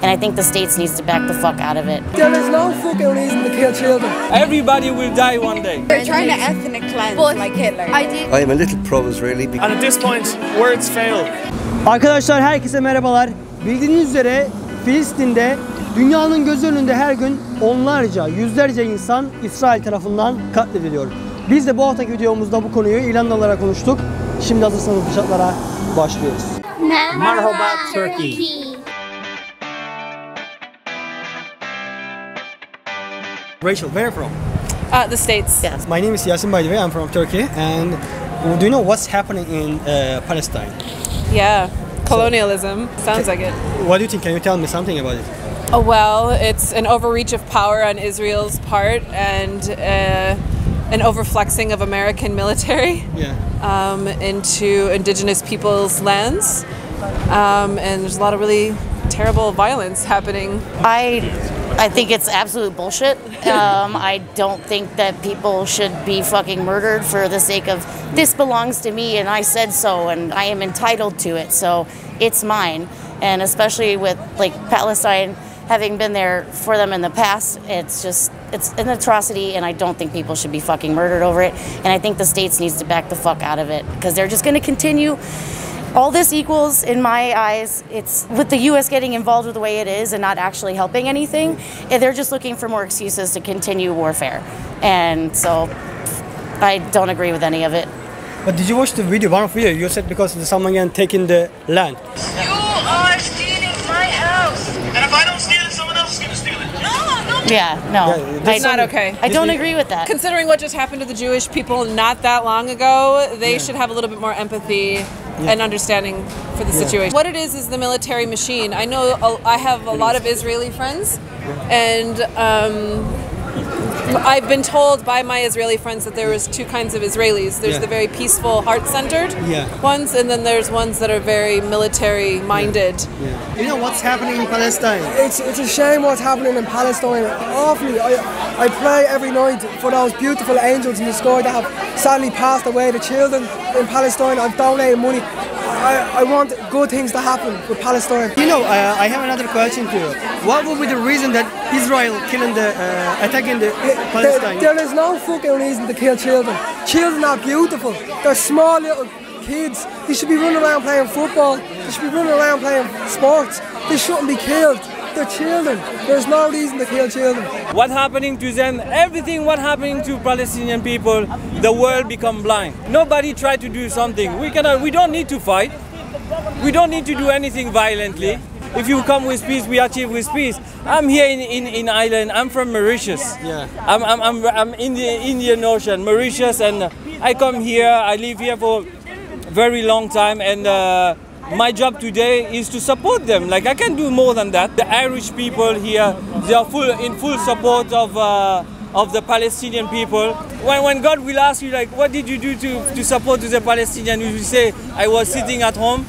and I think the States needs to back the fuck out of it. There is no fucking reason to kill children. Everybody will die one day. They're trying to ethnic cleanse like Hitler. I am a little pro-Israeli. And at this point, words fail. Arkadaşlar herkese merhabalar. Bildiğiniz üzere Filistin'de dünyanın göz önünde her gün onlarca, yüzlerce insan İsrail tarafından katlediliyor. Biz de bu haftaki videomuzda bu konuyu İrlandalılarla konuştuk. Şimdi hazırsanız dışarılara başlıyoruz. Merhaba Turkey. Rachel, where are you from? The States. Yes. My name is Yasin, by the way. I'm from Turkey. And do you know what's happening in Palestine? Yeah. Colonialism. Sounds like it. What do you think? Can you tell me something about it? Oh, well, it's an overreach of power on Israel's part and an overflexing of American military into indigenous people's lands. And there's a lot of really terrible violence happening. I think it's absolute bullshit. I don't think that people should be fucking murdered for the sake of this belongs to me and I said so and I am entitled to it, so it's mine. And especially with like Palestine having been there for them in the past, it's an atrocity, and I don't think people should be fucking murdered over it. And I think the States needs to back the fuck out of it because they're just going to continue. All this equals, in my eyes, it's with the U.S. getting involved with the way it is and not actually helping anything. They're just looking for more excuses to continue warfare. And so I don't agree with any of it. But did you watch the video? One video you said because someone can take in the land. You are stealing my house. And if I don't steal it, someone else is going to steal it. No. Yeah, no. It's not okay. I don't agree with that. Considering what just happened to the Jewish people not that long ago, they should have a little bit more empathy and understanding for the situation. What it is the military machine. I know I have a lot of Israeli friends, and I've been told by my Israeli friends that there was two kinds of Israelis. There's the very peaceful, heart-centered ones, and then there's ones that are very military-minded. You know what's happening in Palestine? It's a shame what's happening in Palestine. Awfully, I pray every night for those beautiful angels in the sky that have sadly passed away. The children in Palestine. I've donated money. I want good things to happen with Palestine. You know, I have another question to you. What would be the reason that Israel attacking the Palestine? There is no fucking reason to kill children. Children are beautiful. They're small little kids. They should be running around playing football. They should be running around playing sports. They shouldn't be killed. They're children. There's no reason to kill children. What happening to them, everything what happening to Palestinian people, the world become blind. Nobody try to do something. We don't need to fight. We don't need to do anything violently. If you come with peace, we achieve with peace. I'm here in Ireland. I'm from Mauritius. Yeah. I'm in the Indian Ocean, Mauritius, and I come here. I live here for a very long time, and my job today is to support them. Like I can do more than that. The Irish people here, they are in full support of the Palestinian people. When God will ask you, like, what did you do to support the Palestinians? You will say, I was sitting at home.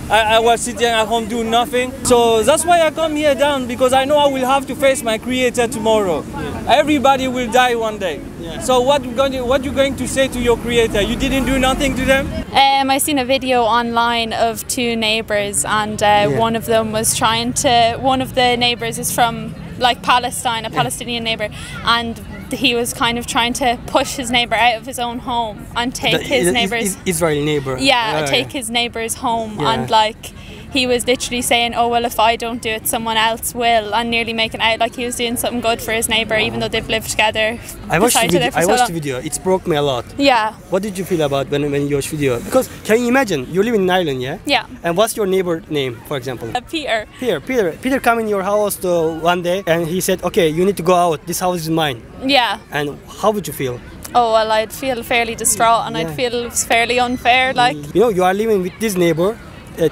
I was sitting at home doing nothing. So that's why I come here down, because I know I will have to face my Creator tomorrow. Everybody will die one day. Yeah. So what you going to say to your Creator? You didn't do nothing to them? I seen a video online of two neighbours, and one of them was one of the neighbours is from like Palestine, a Palestinian neighbour, and he was kind of trying to push his neighbour out of his own home and take his neighbour's Israeli neighbour. Take his neighbour's home, and like he was literally saying, oh well, if I don't do it, someone else will, and nearly making out like he was doing something good for his neighbour, even though they've lived together. I watched the video. It broke me a lot. Yeah. What did you feel about when you watched video? Because can you imagine, you live in Ireland, yeah? Yeah. And what's your neighbour name, for example? Peter. Peter come in your house one day, and he said, okay, you need to go out. This house is mine. Yeah. And how would you feel? Oh well, I'd feel fairly distraught, and I'd feel it was fairly unfair. Like, you know, you are living with this neighbour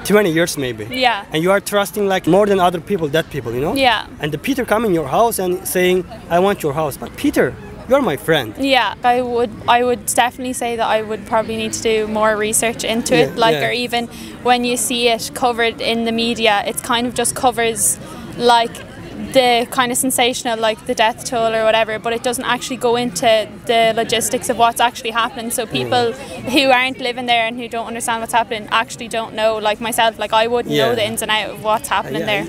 20 years maybe. Yeah. And you are trusting like more than other people, that people, you know? Yeah. And the Peter come in your house and saying, I want your house. But Peter, you're my friend. Yeah, I would definitely say that I would probably need to do more research into it. Or even when you see it covered in the media, it kind of just covers like the kind of sensational, like the death toll or whatever, but it doesn't actually go into the logistics of what's actually happening. So people who aren't living there and who don't understand what's happening actually don't know. Like myself, like I wouldn't know the ins and outs of what's happening there.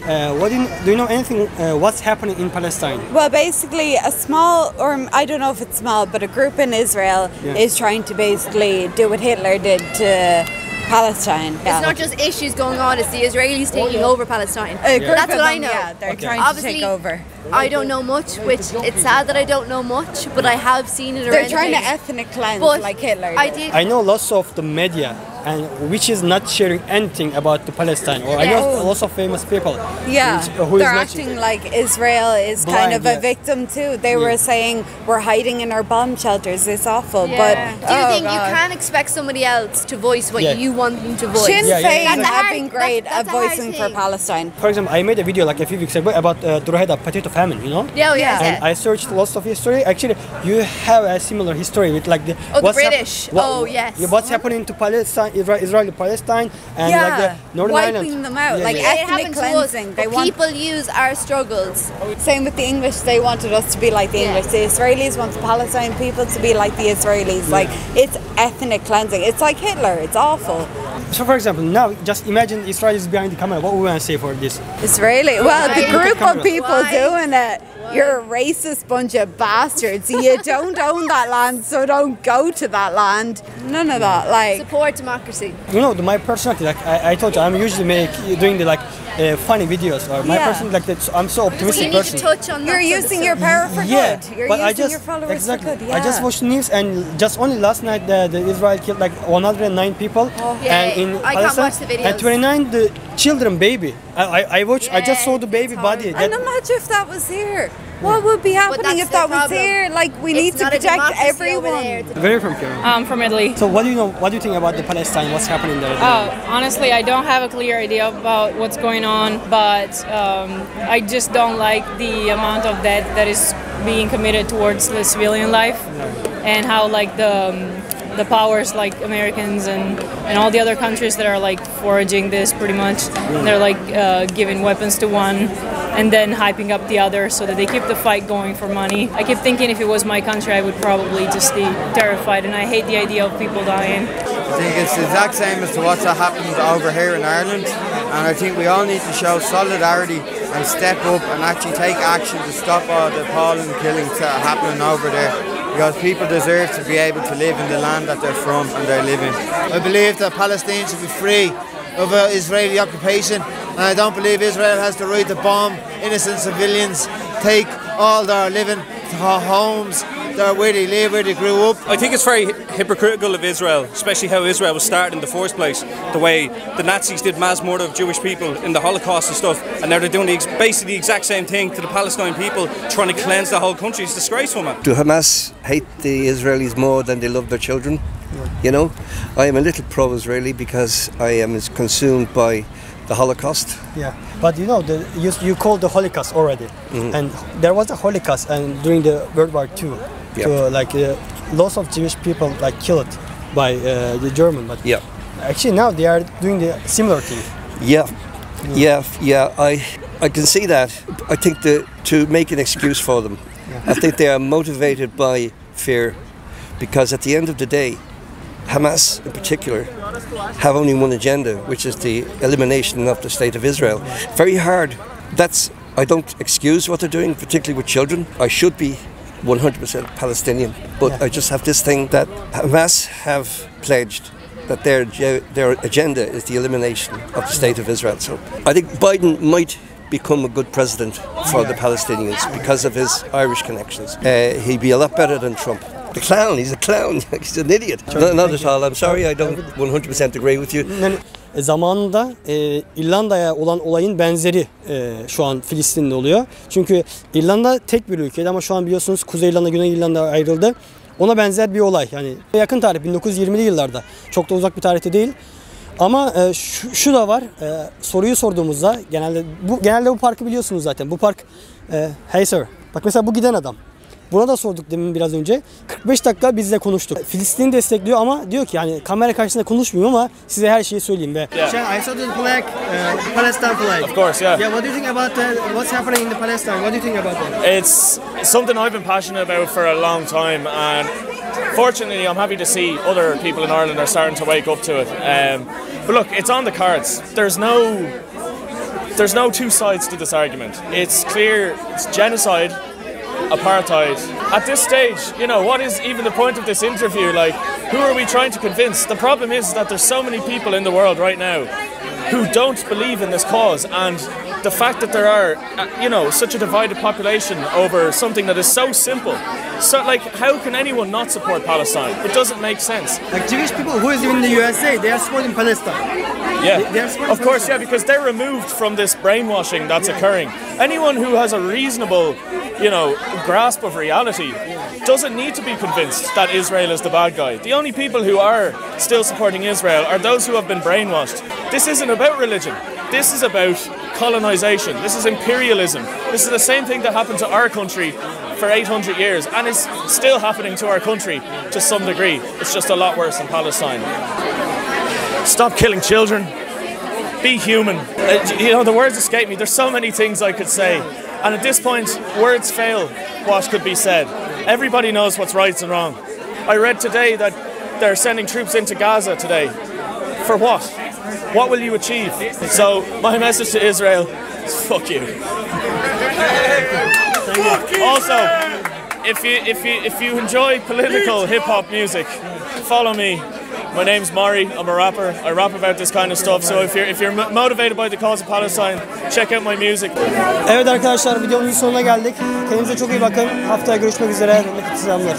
Do you know anything? What's happening in Palestine? Well, basically, a small, or I don't know if it's small, but a group in Israel is trying to basically do what Hitler did to Palestine. It's not just issues going on, it's the Israelis taking over Palestine. That's what I know. Yeah, they're trying to take over. I don't know much, which it's sad that I don't know much, but I have seen it around. They're trying to ethnic cleanse like Hitler did. I know lots of the media, and which is not sharing anything about the Palestine. Or I know lots of famous people. Yeah, who they're acting like Israel is kind of a victim too. They were saying we're hiding in our bomb shelters. It's awful. But do you think you can expect somebody else to voice what you want them to voice? Sinn Féin have been great at voicing for Palestine. For example, I made a video like a few weeks ago about the potato famine. You know? And I searched lots of history. Actually, you have a similar history with like the British. What's happening to Palestine, Israel, Palestine, and like the Northern Ireland. Wiping them out, like ethnic cleansing. People use our struggles. Same with the English. They wanted us to be like the English. The Israelis want the Palestine people to be like the Israelis. Like it's ethnic cleansing. It's like Hitler. It's awful. So, for example, now just imagine Israel is behind the camera. What we want to say for this? Israeli. Well, the group of people doing it. You're a racist bunch of bastards. You don't own that land, so don't go to that land. None of that. Like support democracy. You know, my personality. Like I told you, I'm usually doing the like funny videos. Or my personality, like that. I'm so optimistic person. Touch on You're using your power for good. You're using your followers for good. I just watched news, and just only last night the Israel killed like 109 people. And in I can't watch the videos. And 29 the children, baby. I watched. I just saw the baby body. And imagine if that was here. What would be happening if that was here? Like we need to protect everyone. Where are you from, Karen? I'm from Italy. So what do you know? What do you think about the Palestine? What's happening there? Honestly, I don't have a clear idea about what's going on, but I just don't like the amount of death that is being committed towards the civilian life, and how like the powers like Americans and all the other countries that are like foraging this pretty much, they're like giving weapons to one and then hyping up the other so that they keep the fight going for money. I keep thinking if it was my country I would probably just be terrified, and I hate the idea of people dying. I think it's the exact same as to what's happened over here in Ireland, and I think we all need to show solidarity and step up and actually take action to stop all the appalling killings that are happening over there. Because people deserve to be able to live in the land that they're from and they're living. I believe that Palestine should be free of Israeli occupation, and I don't believe Israel has the right to bomb innocent civilians, take all their living homes, where they live, where they grew up. I think it's very hypocritical of Israel, especially how Israel was started in the first place. The way the Nazis did mass murder of Jewish people in the Holocaust and stuff, and now they're doing basically the exact same thing to the Palestine people, trying to cleanse the whole country. It's disgraceful, man. Do Hamas hate the Israelis more than they love their children? You know, I am a little pro-Israeli because I am as consumed by the Holocaust. Yeah, but you know, you called the Holocaust already, and there was a Holocaust, and during the World War II, so like lots of Jewish people like killed by the German. But actually now they are doing the similar thing. I can see that. I think to make an excuse for them, I think they are motivated by fear, because at the end of the day, Hamas in particular have only one agenda, which is the elimination of the state of Israel. Very hard. I don't excuse what they're doing, particularly with children. I should be 100% Palestinian, but I just have this thing that Hamas have pledged that their agenda is the elimination of the state of Israel. So I think Biden might become a good president for the Palestinians because of his Irish connections. He'd be a lot better than Trump. The clown, he's a clown, he's an idiot. Not at all, I'm sorry, I don't 100% agree with you. Zamanında İrlanda'ya olan olayın benzeri şu an Filistin'de oluyor. Çünkü İrlanda tek bir ülkeydi ama şu an biliyorsunuz Kuzey İrlanda, Güney İrlanda ayrıldı. Ona benzer bir olay. Yani yakın tarih 1920'li yıllarda. Çok da uzak bir tarihte değil. Ama şu da var. Soruyu sorduğumuzda genelde bu parkı biliyorsunuz zaten. Bu park hey sir. Bak mesela bu giden adam. Buna da sorduk demin biraz önce. 45 dakika bizle konuştuk. Filistin'i destekliyor ama diyor ki yani kamera karşısında konuşmuyor ama size her şeyi söyleyeyim ve. I saw the flag, Palestine flag. Of course, yeah. Yeah, what do you think about what's happening in the Palestine? What do you think about that? It's something I've been passionate about for a long time, and fortunately I'm happy to see other people in Ireland are starting to wake up to it. But look, it's on the cards. There's no two sides to this argument. It's clear, it's genocide, apartheid. At this stage, you know, what is even the point of this interview? Like, who are we trying to convince? The problem is that there's so many people in the world right now who don't believe in this cause, and the fact that there are, you know, such a divided population over something that is so simple. So, like, how can anyone not support Palestine? It doesn't make sense. Like Jewish people who is in the USA, they are supporting Palestine. Yeah, of course, yeah, because they're removed from this brainwashing that's occurring. Anyone who has a reasonable, you know, grasp of reality doesn't need to be convinced that Israel is the bad guy. The only people who are still supporting Israel are those who have been brainwashed. This isn't about religion. This is about colonization. This is imperialism. This is the same thing that happened to our country for 800 years, and it's still happening to our country to some degree. It's just a lot worse in Palestine. Stop killing children. Be human. You know, the words escape me. There's so many things I could say, and at this point, words fail what could be said. Everybody knows what's right and wrong. I read today that they're sending troops into Gaza today. For what? What will you achieve? So my message to Israel is fuck you. Also, if you enjoy political hip hop music, follow me. My name's Mari. I'm a rapper. I rap about this kind of stuff. So if you're motivated by the cause of Palestine, check out my music. Evet arkadaşlar, videomuzun sonuna geldik. Kendinize çok iyi bakın. Haftaya görüşmek üzere. Selamlar.